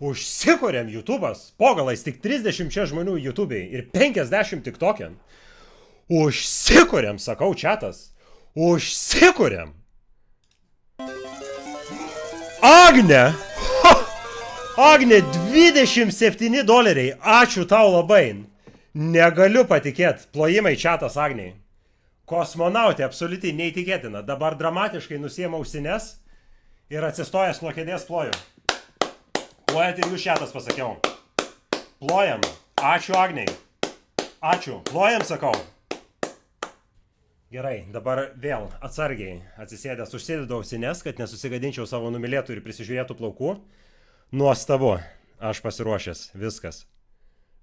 Užsikuriam YouTube'as, po galais tik 30 žmonių YouTube'ai ir 50 TikTok'en. Užsikuriam, sakau, čatas. Užsikuriam. Agne! Ha! Agne, $27. Ačiū tau labai. Negaliu patikėti. Plojimai čatas Agniai. Kosmonautė, absoliučiai neįtikėtina. Dabar dramatiškai nusiema ausines ir atsistojęs nuo kėdės ploju. Plojat ir jūs čatas pasakiau. Plojam. Ačiū Agniai. Ačiū. Plojam, sakau. Gerai, dabar vėl atsargiai atsisėdęs užsėdėdau ausines, kad nesusigadinčiau savo numylėtų ir prisižiūrėtų plaukų. Nuostabu. Aš pasiruošęs. Viskas.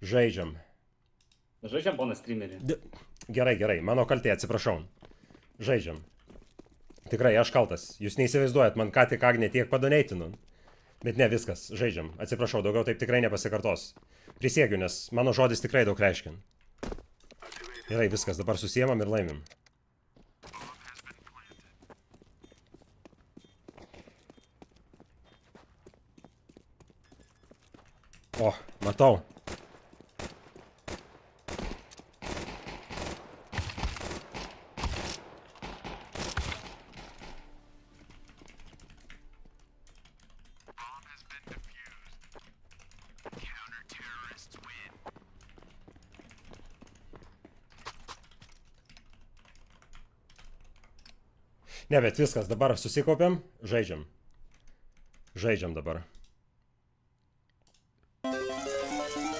Žaidžiam. Žaidžiam, ponas streamerį. Gerai. Mano kaltė, atsiprašau. Žaidžiam. Tikrai, aš kaltas. Jūs neįsivaizduojat, man ką tik Agnė tiek padoneitinu. Bet ne, viskas. Žaidžiam. Atsiprašau, daugiau taip tikrai nepasikartos. Prisiekiu, nes mano žodis tikrai daug reiškia. Gerai, viskas. Dabar susiemam ir laimim. O, matau. Ne, bet viskas, dabar susikaupiam, žaidžiam. Žaidžiam dabar.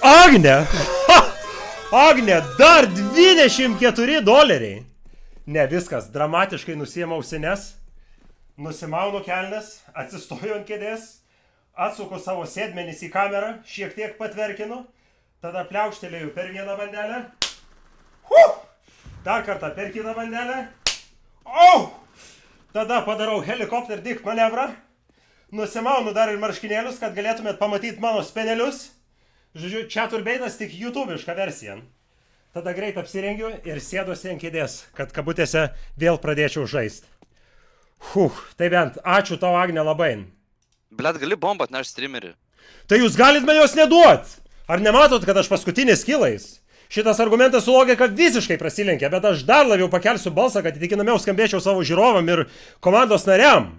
Agne! Ha! Agne, dar $24. Ne, viskas, dramatiškai nusiema ausines, nusimaunu kelnes, atsistoju ant kėdės, atsuku savo sėdmenis į kamerą, šiek tiek patverkinu, tada pliaukštelėju per vieną bandelę. Dar kartą per kitą bandelę. Tada padarau helikopter dik manevrą, nusimaunu dar ir marškinėlius, kad galėtumėt pamatyti mano spenelius. Žodžiu, čia turbeitas tik YouTube'iška versija. Tada greit apsirengiu ir sėduosi ant kėdės, kad kabutėse vėl pradėčiau žaisti. Tai bent, ačiū tau, Agne, labai. Blet, gali bombą atnešti streamerį. Tai jūs galit man jos neduot. Ar nematot, kad aš paskutinis kilais? Šitas argumentas su logika visiškai prasilenkia, bet aš dar labiau pakelsiu balsą, kad įtikinamiau skambėčiau savo žiūrovam ir komandos nariam.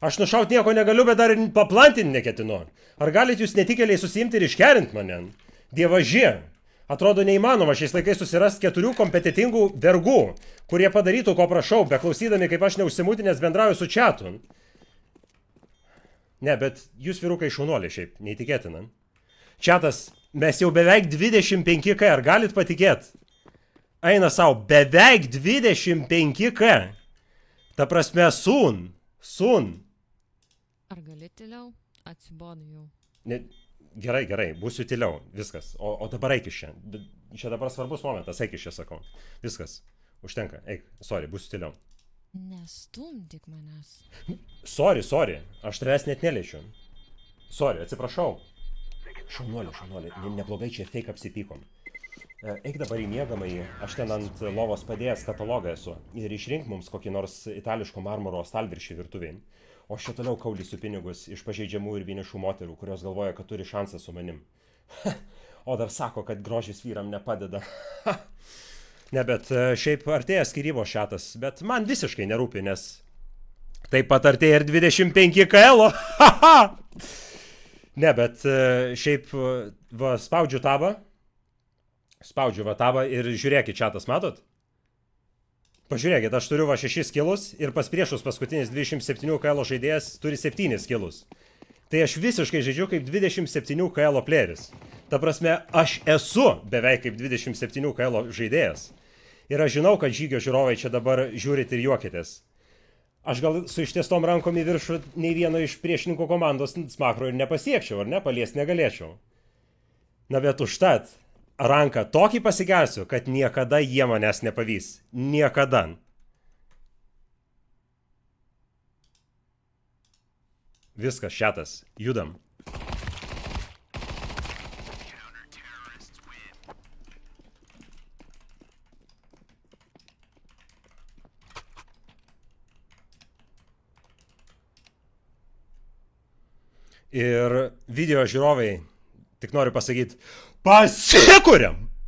Aš nušaut nieko negaliu, bet dar ir paplantinti neketinu. Ar galit jūs netikėliai susiimti ir iškerinti mane? Dievaži. Atrodo neįmanoma šiais laikais susirasti 4 kompetitingų vergų, kurie padarytų, ko prašau, beklausydami, kaip aš neužsimutinęs bendrauju su čatu. Ne, bet jūs vyrukai šaunuoliai šiaip, neįtikėtina. Čatas, mes jau beveik 25K, ar galit patikėt? Eina savo, beveik 25K. Ta prasme, sun. Ar gali tyliau? Atsibodu jau. Ne, gerai, būsiu tyliau, viskas. O dabar eik iš čia. Čia dabar svarbus momentas, eik iš čia, sakau. Viskas, užtenka, eik, sorry, būsiu tyliau. Nestumdyk manęs. Sorry, aš tavęs net neliečiu. Sorry, atsiprašau. Šaunuoliai, neblogai čia fake apsipykom. Eik dabar į miegamąjį, aš ten ant lovos padėjęs katalogą esu. Ir išrink mums kokį nors itališko marmuro stalviršį virtuvėj. O aš čia toliau kaulysiu pinigus iš pažeidžiamų ir vienišų moterų, kurios galvoja, kad turi šansą su manim. O dar sako, kad grožis vyram nepadeda. Ne, bet šiaip artėja skyrybos šatas, bet man visiškai nerūpi, nes taip pat artėja ir 25 KL. Ne, bet šiaip va, spaudžiu tabą ir žiūrėkit, čatas, matot? Pažiūrėkit, aš turiu va 6 kilus ir pas priešus paskutinis 27 KL žaidėjas turi 7 kilus. Tai aš visiškai žaidžiu kaip 27 KL playeris. Ta prasme, aš esu beveik kaip 27 KL žaidėjas. Ir aš žinau, kad žygio žiūrovai čia dabar žiūrit ir juokitės. Aš gal su ištiestom rankom į viršų nei vieno iš priešininkų komandos smakro ir nepasiekčiau, ar ne? Paliesti negalėčiau. Na bet užtat, ranką tokį pasigersiu, kad niekada jie manęs nepavys. Niekada. Viskas, šatas. Judam. Ir video žiūrovai, tik noriu pasakyti, pasikuriam!